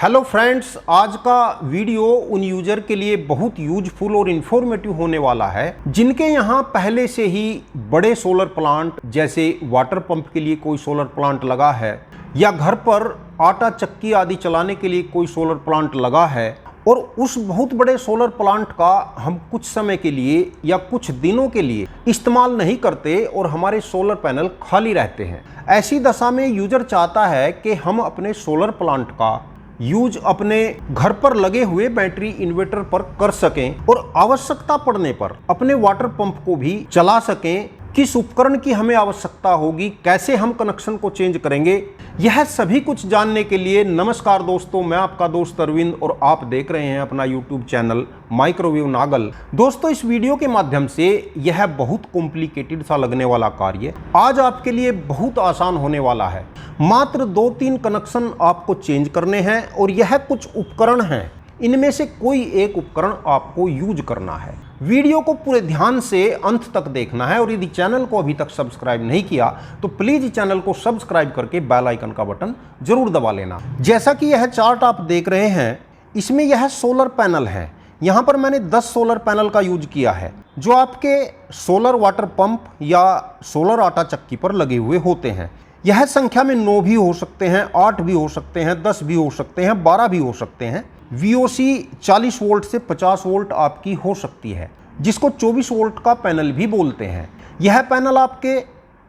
Hello friends, आज का video उन यूजर के लिए बहुत यूजफुल और इन्फॉर्मेटिव होने वाला है जिनके यहाँ पहले से ही बड़े सोलर प्लांट जैसे वाटर पंप के लिए कोई सोलर प्लांट लगा है या घर पर आटा चक्की आदि चलाने के लिए कोई सोलर प्लांट लगा है और उस बहुत बड़े सोलर प्लांट का हम कुछ समय के लिए या कुछ दिनों के लिए इस्तेमाल नहीं करते और हमारे सोलर पैनल खाली रहते हैं। ऐसी दशा में यूजर चाहता है कि हम अपने सोलर प्लांट का यूज अपने घर पर लगे हुए बैटरी इन्वर्टर पर कर सकें और आवश्यकता पड़ने पर अपने वाटर पंप को भी चला सकें। किस उपकरण की हमें आवश्यकता होगी, कैसे हम कनेक्शन को चेंज करेंगे, यह सभी कुछ जानने के लिए नमस्कार दोस्तों, मैं आपका दोस्त अरविंद और आप देख रहे हैं अपना YouTube चैनल माइक्रोवेव नागल। दोस्तों, इस वीडियो के माध्यम से यह बहुत कॉम्प्लिकेटेड सा लगने वाला कार्य आज आपके लिए बहुत आसान होने वाला है। मात्र 2-3 कनेक्शन आपको चेंज करने हैं और यह कुछ उपकरण हैं, इनमें से कोई एक उपकरण आपको यूज करना है। वीडियो को पूरे ध्यान से अंत तक देखना है और यदि चैनल को अभी तक सब्सक्राइब नहीं किया तो प्लीज चैनल को सब्सक्राइब करके बेल आइकन का बटन जरूर दबा लेना। जैसा कि यह चार्ट आप देख रहे हैं, इसमें यह सोलर पैनल है। यहाँ पर मैंने 10 सोलर पैनल का यूज किया है जो आपके सोलर वाटर पंप या सोलर आटा चक्की पर लगे हुए होते हैं। यह संख्या में 9 भी हो सकते हैं, 8 भी हो सकते हैं, 10 भी हो सकते हैं, 12 भी हो सकते हैं। VOC 40 वोल्ट से 50 वोल्ट आपकी हो सकती है, जिसको 24 वोल्ट का पैनल भी बोलते हैं। यह पैनल आपके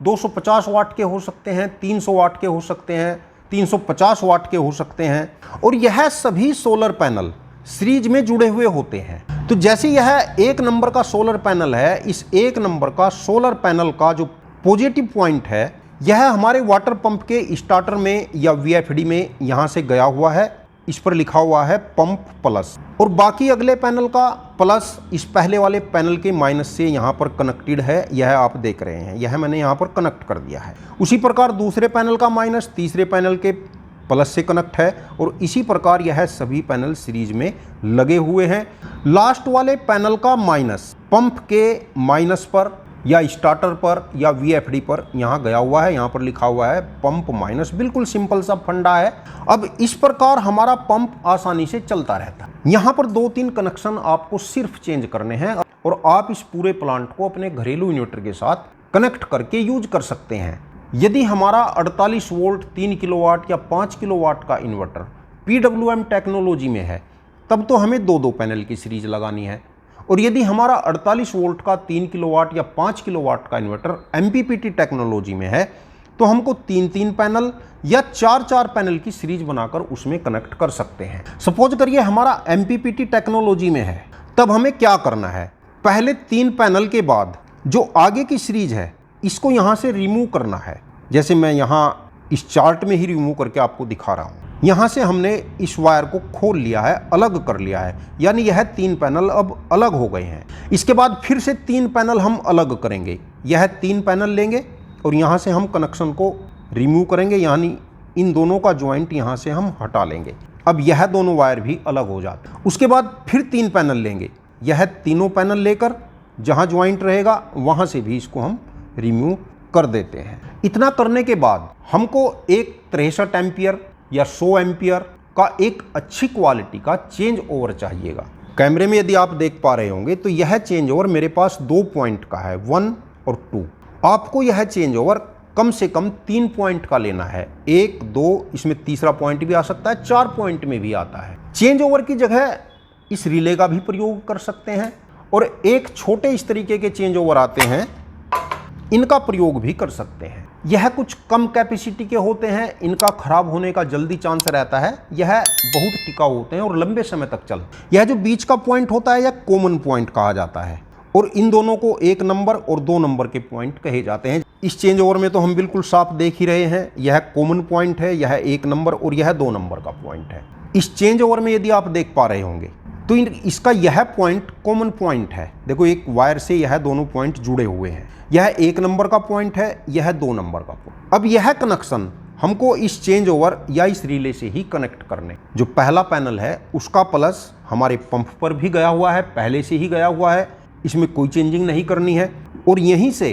250 वाट के हो सकते हैं, 300 वाट के हो सकते हैं, 350 वाट के हो सकते हैं और यह सभी सोलर पैनल सीरीज में जुड़े हुए होते हैं। तो जैसे यह 1 नंबर का सोलर पैनल है, इस 1 नंबर का सोलर पैनल का जो पॉजिटिव पॉइंट है यह हमारे वाटर पंप के स्टार्टर में या VFD में यहाँ से गया हुआ है। इस पर लिखा हुआ है पंप प्लस और बाकी अगले पैनल का प्लस इस पहले वाले पैनल के माइनस से यहाँ पर कनेक्टेड है। यह आप देख रहे हैं, यह मैंने यहाँ पर कनेक्ट कर दिया है। उसी प्रकार दूसरे पैनल का माइनस तीसरे पैनल के प्लस से कनेक्ट है और इसी प्रकार यह सभी पैनल सीरीज में लगे हुए हैं। लास्ट वाले पैनल का माइनस पंप के माइनस पर या स्टार्टर पर या VFD पर यहाँ गया हुआ है, यहाँ पर लिखा हुआ है पंप माइनस। बिल्कुल सिंपल सा फंडा है। अब इस प्रकार हमारा पंप आसानी से चलता रहता है। यहाँ पर 2-3 कनेक्शन आपको सिर्फ चेंज करने हैं और आप इस पूरे प्लांट को अपने घरेलू इन्वर्टर के साथ कनेक्ट करके यूज कर सकते हैं। यदि हमारा 48 वोल्ट 3 किलोवाट या 5 किलोवाट का इन्वर्टर PWM टेक्नोलॉजी में है तब तो हमें 2-2 पैनल की सीरीज लगानी है और यदि हमारा 48 वोल्ट का 3 किलोवाट या 5 किलोवाट का इन्वर्टर MPPT टेक्नोलॉजी में है तो हमको 3-3 पैनल या 4-4 पैनल की सीरीज बनाकर उसमें कनेक्ट कर सकते हैं। सपोज करिए हमारा MPPT टेक्नोलॉजी में है, तब हमें क्या करना है, पहले 3 पैनल के बाद जो आगे की सीरीज है इसको यहाँ से रिमूव करना है। जैसे मैं यहाँ इस चार्ट में ही रिमूव करके आपको दिखा रहा हूँ। यहाँ से हमने इस वायर को खोल लिया है, अलग कर लिया है, यानी यह 3 पैनल अब अलग हो गए हैं। इसके बाद फिर से 3 पैनल हम अलग करेंगे। यह 3 पैनल लेंगे और यहाँ से हम कनेक्शन को रिमूव करेंगे, यानी इन दोनों का ज्वाइंट यहाँ से हम हटा लेंगे। अब यह दोनों वायर भी अलग हो जाते हैं। उसके बाद फिर 3 पैनल लेंगे, यह तीनों पैनल लेकर जहाँ ज्वाइंट रहेगा वहाँ से भी इसको हम रिमूव कर देते हैं। इतना करने के बाद हमको एक 63 एम्पियर या 100 एम्पियर का एक अच्छी क्वालिटी का चेंज ओवर चाहिएगा। कैमरे में यदि आप देख पा रहे होंगे तो यह चेंज ओवर मेरे पास 2 पॉइंट का है, 1 और 2। आपको यह चेंज ओवर कम से कम 3 पॉइंट का लेना है, 1, 2, इसमें तीसरा पॉइंट भी आ सकता है, 4 पॉइंट में भी आता है। चेंज ओवर की जगह इस रिले का भी प्रयोग कर सकते हैं और एक छोटे इस तरीके के चेंज ओवर आते हैं, इनका प्रयोग भी कर सकते हैं। यह कुछ कम कैपेसिटी के होते हैं, इनका खराब होने का जल्दी चांस रहता है। यह बहुत टिकाऊ होते हैं और लंबे समय तक चलते। यह जो बीच का पॉइंट होता है यह कॉमन पॉइंट कहा जाता है और इन दोनों को 1 नंबर और 2 नंबर के पॉइंट कहे जाते हैं। इस चेंज ओवर में तो हम बिल्कुल साफ देख ही रहे हैं, यह कॉमन पॉइंट है, यह 1 नंबर और यह 2 नंबर का पॉइंट है। इस चेंज ओवर में यदि आप देख पा रहे होंगे तो इसका यह पॉइंट कॉमन पॉइंट है। देखो, एक वायर से यह दोनों पॉइंट जुड़े हुए हैं। यह 1 नंबर का पॉइंट है, यह 2 नंबर का पॉइंट। अब यह कनेक्शन हमको इस चेंज ओवर या इस रिले से ही कनेक्ट करने। जो पहला पैनल है उसका प्लस हमारे पंप पर भी गया हुआ है, पहले से ही गया हुआ है, इसमें कोई चेंजिंग नहीं करनी है। और यहीं से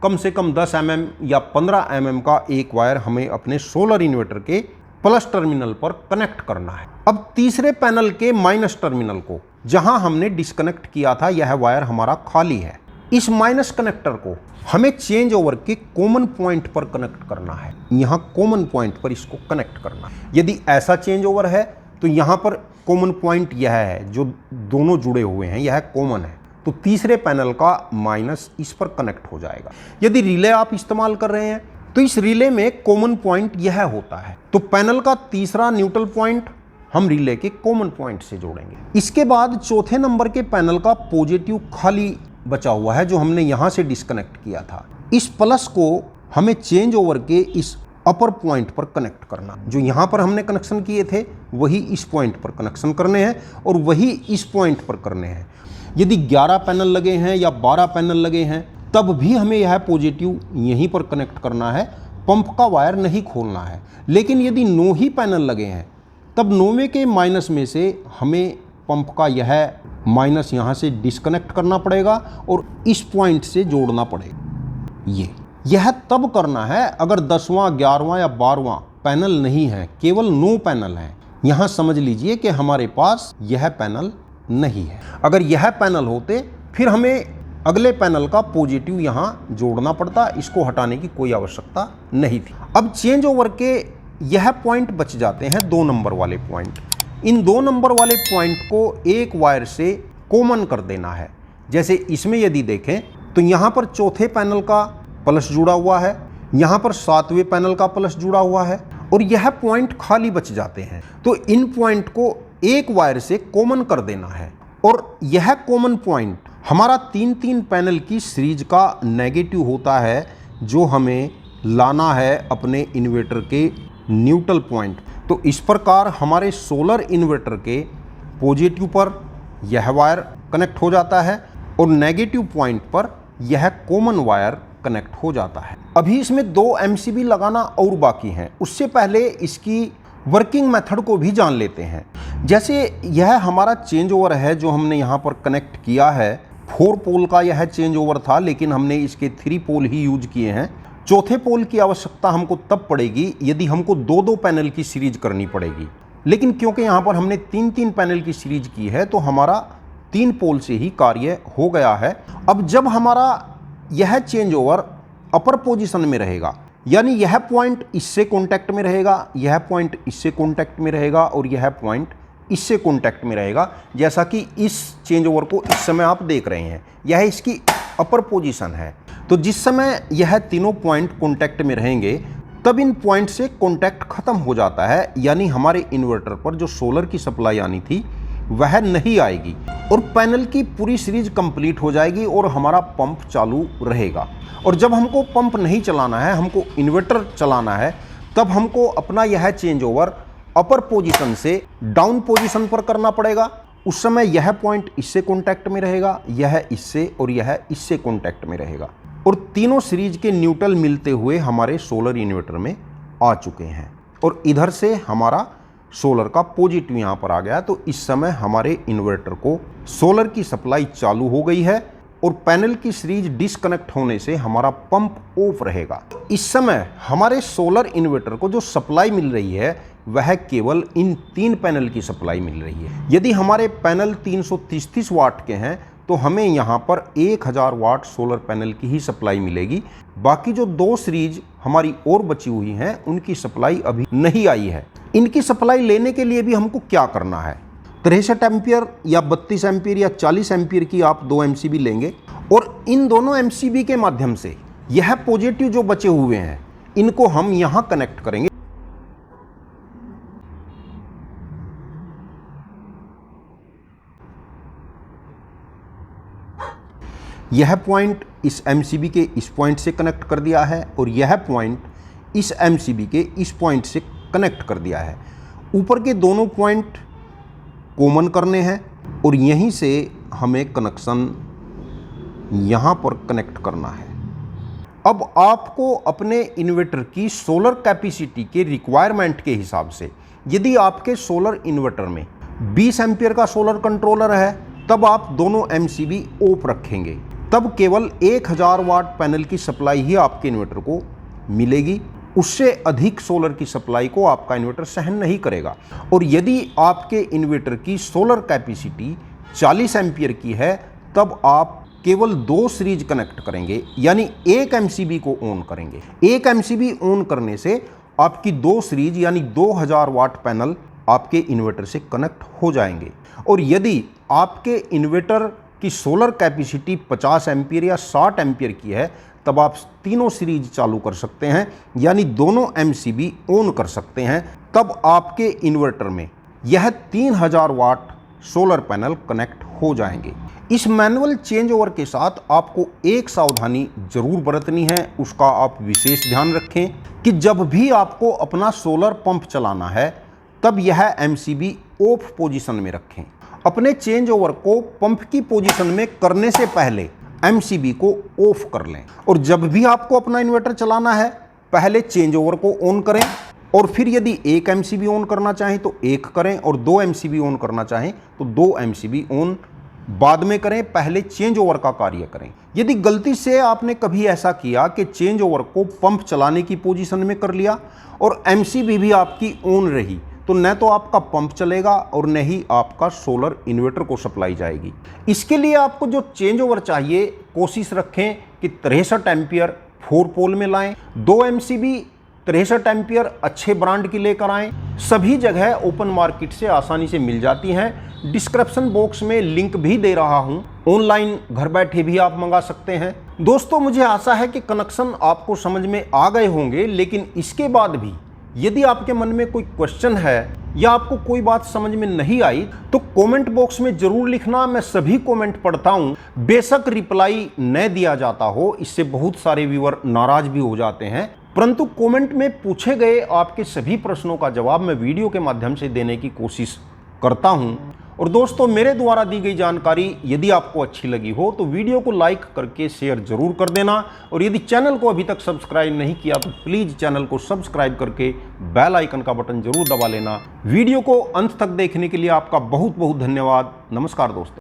कम 10 mm या 15 mm का एक वायर हमें अपने सोलर इन्वर्टर के प्लस टर्मिनल पर कनेक्ट करना है। अब तीसरे पैनल के माइनस टर्मिनल को जहां हमने डिस्कनेक्ट किया था, यह वायर हमारा खाली है। इस माइनस कनेक्टर को हमें चेंज ओवर के कॉमन पॉइंट पर कनेक्ट करना है। यहां कॉमन पॉइंट पर इसको कनेक्ट करना है। यदि ऐसा चेंज ओवर है तो यहां पर कॉमन पॉइंट यह है, जो दोनों जुड़े हुए हैं यह कॉमन है, तो तीसरे पैनल का माइनस इस पर कनेक्ट हो जाएगा। यदि रिले आप इस्तेमाल कर रहे हैं तो इस रिले में कॉमन पॉइंट यह होता है, तो पैनल का तीसरा न्यूट्रल पॉइंट हम रिले के कॉमन पॉइंट से जोड़ेंगे। इसके बाद चौथे नंबर के पैनल का पॉजिटिव खाली बचा हुआ है, जो हमने यहां से डिस्कनेक्ट किया था। इस प्लस को हमें चेंज ओवर के इस अपर पॉइंट पर कनेक्ट करना। जो यहां पर हमने कनेक्शन किए थे वही इस पॉइंट पर कनेक्शन करने हैं और वही इस पॉइंट पर करने हैं। यदि 11 पैनल लगे हैं या 12 पैनल लगे हैं तब भी हमें यह पॉजिटिव यहीं पर कनेक्ट करना है, पंप का वायर नहीं खोलना है। लेकिन यदि 9 ही पैनल लगे हैं तब 9वें के माइनस में से हमें पंप का यह माइनस यहाँ से डिस्कनेक्ट करना पड़ेगा और इस पॉइंट से जोड़ना पड़ेगा। यह तब करना है अगर 10वां 11वां या 12वां पैनल नहीं है, केवल 9 पैनल हैं। यहाँ समझ लीजिए कि हमारे पास यह पैनल नहीं है। अगर यह पैनल होते फिर हमें अगले पैनल का पॉजिटिव यहाँ जोड़ना पड़ता, इसको हटाने की कोई आवश्यकता नहीं थी। अब चेंज ओवर के यह पॉइंट बच जाते हैं 2 नंबर वाले पॉइंट। इन 2 नंबर वाले पॉइंट को एक वायर से कॉमन कर देना है। जैसे इसमें यदि देखें तो यहाँ पर चौथे पैनल का प्लस जुड़ा हुआ है, यहाँ पर 7वें पैनल का प्लस जुड़ा हुआ है और यह पॉइंट खाली बच जाते हैं। तो इन पॉइंट को एक वायर से कॉमन कर देना है और यह कॉमन पॉइंट हमारा 3-3 पैनल की सीरीज का नेगेटिव होता है, जो हमें लाना है अपने इन्वर्टर के न्यूट्रल पॉइंट। तो इस प्रकार हमारे सोलर इन्वर्टर के पॉजिटिव पर यह वायर कनेक्ट हो जाता है और नेगेटिव पॉइंट पर यह कॉमन वायर कनेक्ट हो जाता है। अभी इसमें 2 MCB लगाना और बाकी हैं। उससे पहले इसकी वर्किंग मेथड को भी जान लेते हैं। जैसे यह हमारा चेंज ओवर है जो हमने यहाँ पर कनेक्ट किया है। 4 पोल का यह चेंज ओवर था, लेकिन हमने इसके 3 पोल ही यूज किए हैं। चौथे पोल की आवश्यकता हमको तब पड़ेगी यदि हमको 2-2 पैनल की सीरीज करनी पड़ेगी। लेकिन क्योंकि यहाँ पर हमने 3-3 पैनल की सीरीज की है तो हमारा 3 पोल से ही कार्य हो गया है। अब जब हमारा यह चेंज ओवर अपर पोजीशन में रहेगा, यानी यह पॉइंट इससे कांटेक्ट में रहेगा, यह पॉइंट इससे कांटेक्ट में रहेगा और यह पॉइंट इससे कांटेक्ट में रहेगा, जैसा कि इस चेंज ओवर को इस समय आप देख रहे हैं, यह इसकी अपर पोजीशन है। तो जिस समय यह तीनों पॉइंट कांटेक्ट में रहेंगे तब इन पॉइंट से कांटेक्ट खत्म हो जाता है, यानी हमारे इन्वर्टर पर जो सोलर की सप्लाई आनी थी वह नहीं आएगी और पैनल की पूरी सीरीज कंप्लीट हो जाएगी और हमारा पंप चालू रहेगा। और जब हमको पंप नहीं चलाना है, हमको इन्वर्टर चलाना है, तब हमको अपना यह चेंज ओवर अपर पोजीशन से डाउन पोजीशन पर करना पड़ेगा। उस समय यह पॉइंट इससे कांटेक्ट में रहेगा, यह इससे और यह इससे कांटेक्ट में रहेगा और तीनों सीरीज के न्यूट्रल मिलते हुए हमारे सोलर इन्वर्टर में आ चुके हैं और इधर से हमारा सोलर का पॉजिटिव यहाँ पर आ गया। तो इस समय हमारे इन्वर्टर को सोलर की सप्लाई चालू हो गई है और पैनल की सीरीज डिस्कनेक्ट होने से हमारा पंप ऑफ रहेगा। इस समय हमारे सोलर इन्वर्टर को जो सप्लाई मिल रही है वह केवल इन 3 पैनल की सप्लाई मिल रही है। यदि हमारे पैनल 330 वाट के हैं तो हमें यहाँ पर 1000 वाट सोलर पैनल की ही सप्लाई मिलेगी। बाकी जो 2 सीरीज हमारी और बची हुई हैं उनकी सप्लाई अभी नहीं आई है। इनकी सप्लाई लेने के लिए भी हमको क्या करना है, 63 एम्पियर या 32 एम्पियर या 40 एम्पियर की आप 2 MCB लेंगे और इन दोनों MCB के माध्यम से यह पॉजिटिव जो बचे हुए हैं इनको हम यहाँ कनेक्ट करेंगे। यह पॉइंट इस MCB के इस पॉइंट से कनेक्ट कर दिया है और यह पॉइंट इस MCB के इस पॉइंट से कनेक्ट कर दिया है। ऊपर के दोनों पॉइंट कॉमन करने हैं और यहीं से हमें कनेक्शन यहाँ पर कनेक्ट करना है। अब आपको अपने इन्वर्टर की सोलर कैपेसिटी के रिक्वायरमेंट के हिसाब से, यदि आपके सोलर इन्वर्टर में 20 एम्पियर का सोलर कंट्रोलर है तब आप दोनों MCB ऑफ रखेंगे, तब केवल 1000 वाट पैनल की सप्लाई ही आपके इन्वर्टर को मिलेगी। उससे अधिक सोलर की सप्लाई को आपका इन्वर्टर सहन नहीं करेगा। और यदि आपके इन्वर्टर की सोलर कैपेसिटी 40 एम्पियर की है, तब आप केवल 2 सीरीज कनेक्ट करेंगे, यानी 1 एमसीबी को ऑन करेंगे। 1 एमसीबी ऑन करने से आपकी 2 सीरीज यानी 2000 वाट पैनल आपके इन्वर्टर से कनेक्ट हो जाएंगे। और यदि आपके इन्वर्टर की सोलर कैपेसिटी 50 एम्पियर या 60 एम्पियर की है, तब आप तीनों सीरीज चालू कर सकते हैं, यानी दोनों एमसीबी ऑन कर सकते हैं। तब आपके इन्वर्टर में यह 3000 वाट सोलर पैनल कनेक्ट हो जाएंगे। इस मैनुअल चेंज ओवर के साथ आपको एक सावधानी जरूर बरतनी है, उसका आप विशेष ध्यान रखें कि जब भी आपको अपना सोलर पंप चलाना है, तब यह एमसीबी ऑफ पोजीशन में रखें। अपने चेंज ओवर को पंप की पोजीशन में करने से पहले एमसीबी को ऑफ कर लें। और जब भी आपको अपना इन्वर्टर चलाना है, पहले चेंज ओवर को ऑन करें, और फिर यदि 1 एमसीबी ऑन करना चाहें तो 1 करें, और 2 एमसीबी ऑन करना चाहें तो 2 एमसीबी ऑन बाद में करें, पहले चेंज ओवर का कार्य करें। यदि गलती से आपने कभी ऐसा किया कि चेंज ओवर को पंप चलाने की पोजीशन में कर लिया और एमसीबी भी आपकी ऑन रही, तो न तो आपका पंप चलेगा और न ही आपका सोलर इन्वर्टर को सप्लाई जाएगी। इसके लिए आपको जो चेंज ओवर चाहिए, कोशिश रखें कि 63 एम्पियर 4 पोल में लाएं। 2 एमसीबी 63 एम्पियर अच्छे ब्रांड की लेकर आएं। सभी जगह ओपन मार्केट से आसानी से मिल जाती हैं। डिस्क्रिप्शन बॉक्स में लिंक भी दे रहा हूं, ऑनलाइन घर बैठे भी आप मंगा सकते हैं। दोस्तों, मुझे आशा है कि कनेक्शन आपको समझ में आ गए होंगे, लेकिन इसके बाद भी यदि आपके मन में कोई क्वेश्चन है या आपको कोई बात समझ में नहीं आई, तो कमेंट बॉक्स में जरूर लिखना। मैं सभी कमेंट पढ़ता हूं। बेशक रिप्लाई न दिया जाता हो, इससे बहुत सारे व्यूअर नाराज भी हो जाते हैं, परंतु कमेंट में पूछे गए आपके सभी प्रश्नों का जवाब मैं वीडियो के माध्यम से देने की कोशिश करता हूं। और दोस्तों, मेरे द्वारा दी गई जानकारी यदि आपको अच्छी लगी हो तो वीडियो को लाइक करके शेयर जरूर कर देना। और यदि चैनल को अभी तक सब्सक्राइब नहीं किया तो प्लीज़ चैनल को सब्सक्राइब करके बेल आइकन का बटन जरूर दबा लेना। वीडियो को अंत तक देखने के लिए आपका बहुत बहुत धन्यवाद। नमस्कार दोस्तों।